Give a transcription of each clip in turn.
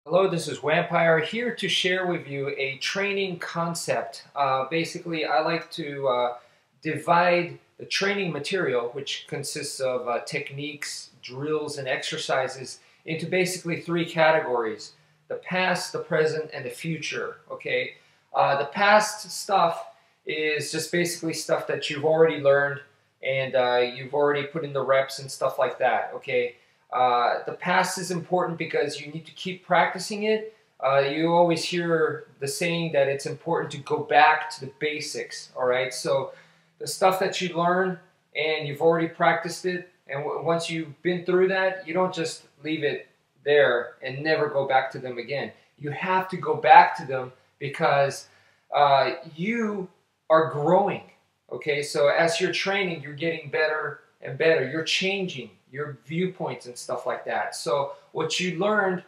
Hello, this is wmpyr here to share with you a training concept. Basically, I like to divide the training material, which consists of techniques, drills, and exercises, into basically three categories: the past, the present, and the future. Okay, the past stuff is just basically stuff that you've already learned and you've already put in the reps and stuff like that. Okay. The past is important because you need to keep practicing it. You always hear the saying that it's important to go back to the basics, all right? So the stuff that you learn and you've already practiced it, and once you've been through that, you don't just leave it there and never go back to them again. You have to go back to them because you are growing, okay? So as you're training, you're getting better and better. You're changing your viewpoints and stuff like that. So what you learned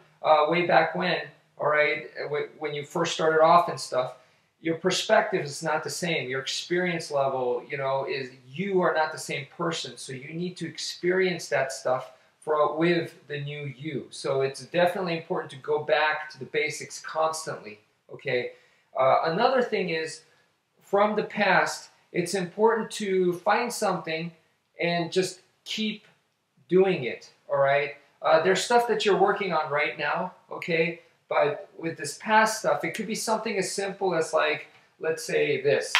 way back when, all right, when you first started off and stuff, your perspective is not the same. Your experience level, you are not the same person. So you need to experience that stuff with the new you. So it's definitely important to go back to the basics constantly, okay? Another thing is, from the past, it's important to find something and just keep doing it, all right? There's stuff that you're working on right now, okay? But with this past stuff, it could be something as simple as, like, let's say this.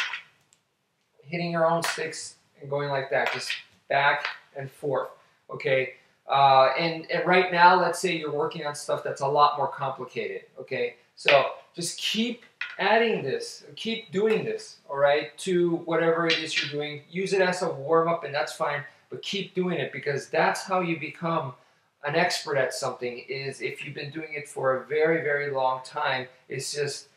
Hitting your own sticks and going like that, just back and forth, okay? And right now, let's say you're working on stuff that's a lot more complicated, okay? So just keep adding this, keep doing this, all right, to whatever it is you're doing. Use it as a warm-up, and that's fine, but keep doing it, because that's how you become an expert at something. Is if you've been doing it for a very, very long time. It's just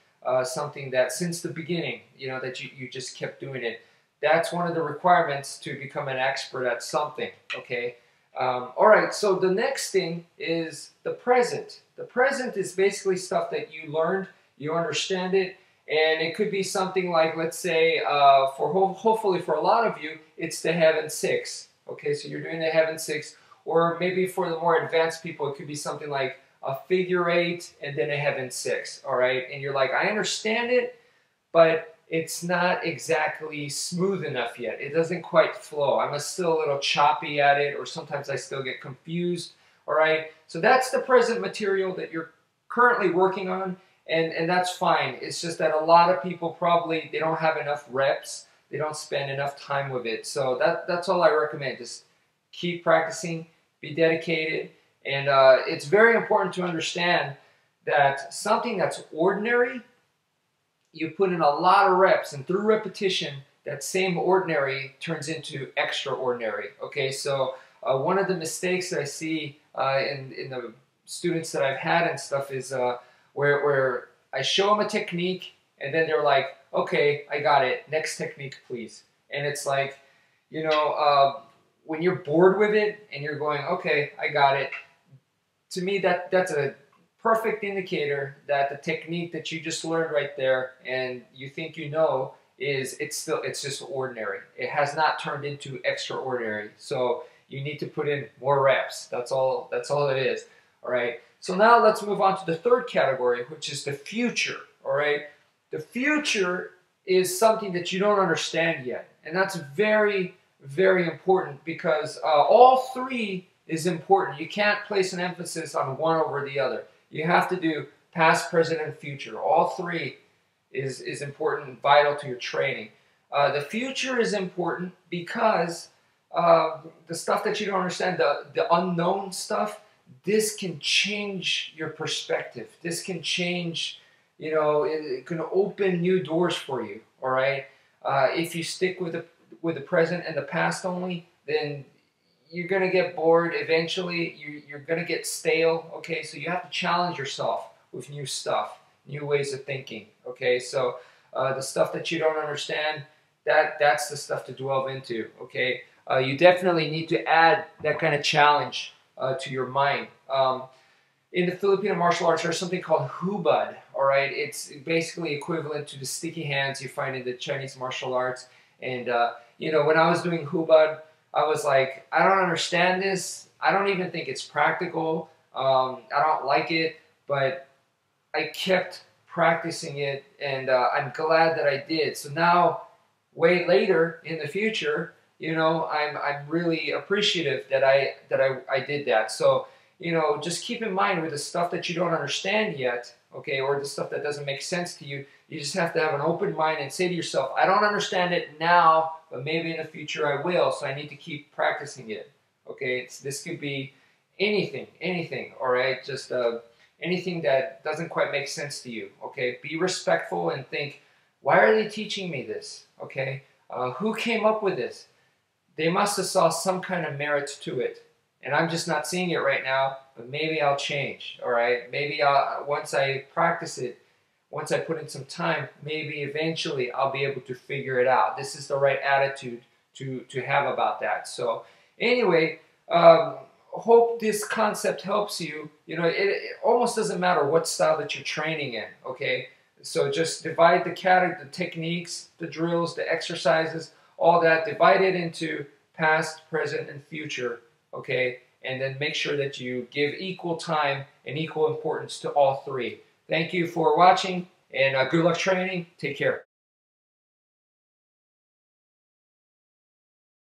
something that since the beginning, that you just kept doing it. That's one of the requirements to become an expert at something, okay? All right, so the next thing is the present. The present is basically stuff that you learned, you understand it, and it could be something like, let's say, hopefully for a lot of you, it's the Heaven 6. Okay, so you're doing the Heaven 6, or maybe for the more advanced people, it could be something like a figure 8 and then a Heaven 6, all right? And you're like, I understand it, but it's not exactly smooth enough yet. It doesn't quite flow. I'm still a little choppy at it, or sometimes I still get confused, all right? So that's the present material that you're currently working on, and that's fine. It's just that a lot of people probably, they don't have enough reps. They don't spend enough time with it. So that's all I recommend. Just keep practicing, be dedicated, and it's very important to understand that something that's ordinary, you put in a lot of reps, and through repetition, that same ordinary turns into extraordinary. Okay, so one of the mistakes that I see in the students that I've had and stuff is where I show them a technique, and then they're like, okay, I got it, next technique, please. And it's like, when you're bored with it and you're going, okay, I got it, to me that's a perfect indicator that the technique that you just learned right there and you think it's just ordinary. It has not turned into extraordinary. So you need to put in more reps. That's all it is. All right. So now let's move on to the third category, which is the future. All right. The future is something that you don't understand yet, and that's very, very important, because all three is important. You can't place an emphasis on one over the other. You have to do past, present, and future. All three is important and vital to your training. The future is important because the stuff that you don't understand, the unknown stuff, this can change your perspective. This can change, it can open new doors for you, all right? If you stick with the present and the past only, then you're going to get bored. Eventually, you're going to get stale, okay? So you have to challenge yourself with new stuff, new ways of thinking, okay? So the stuff that you don't understand, that's the stuff to delve into, okay? You definitely need to add that kind of challenge to your mind. In the Filipino martial arts, there's something called hubad, all right? It's basically equivalent to the sticky hands you find in the Chinese martial arts. And, when I was doing hubad, I was like, I don't understand this. I don't even think it's practical. I don't like it, but I kept practicing it, and I'm glad that I did. So now, way later in the future, you know, I'm really appreciative that I did that. So, you know, just keep in mind with the stuff that you don't understand yet, okay, or the stuff that doesn't make sense to you, you just have to have an open mind and say to yourself, I don't understand it now, but maybe in the future I will, so I need to keep practicing it. Okay, this could be anything, all right? Just anything that doesn't quite make sense to you, okay? Be respectful and think, why are they teaching me this, okay? Who came up with this? They must have saw some kind of merit to it, and I'm just not seeing it right now, but maybe I'll change, all right? Maybe once I practice it, once I put in some time, maybe eventually I'll be able to figure it out. This is the right attitude to have about that. So anyway, hope this concept helps you. You know, it almost doesn't matter what style that you're training in, okay? So just divide the techniques, the drills, the exercises, all that, divide it into past, present, and future, okay? And then make sure that you give equal time and equal importance to all three. Thank you for watching, and good luck training. Take care.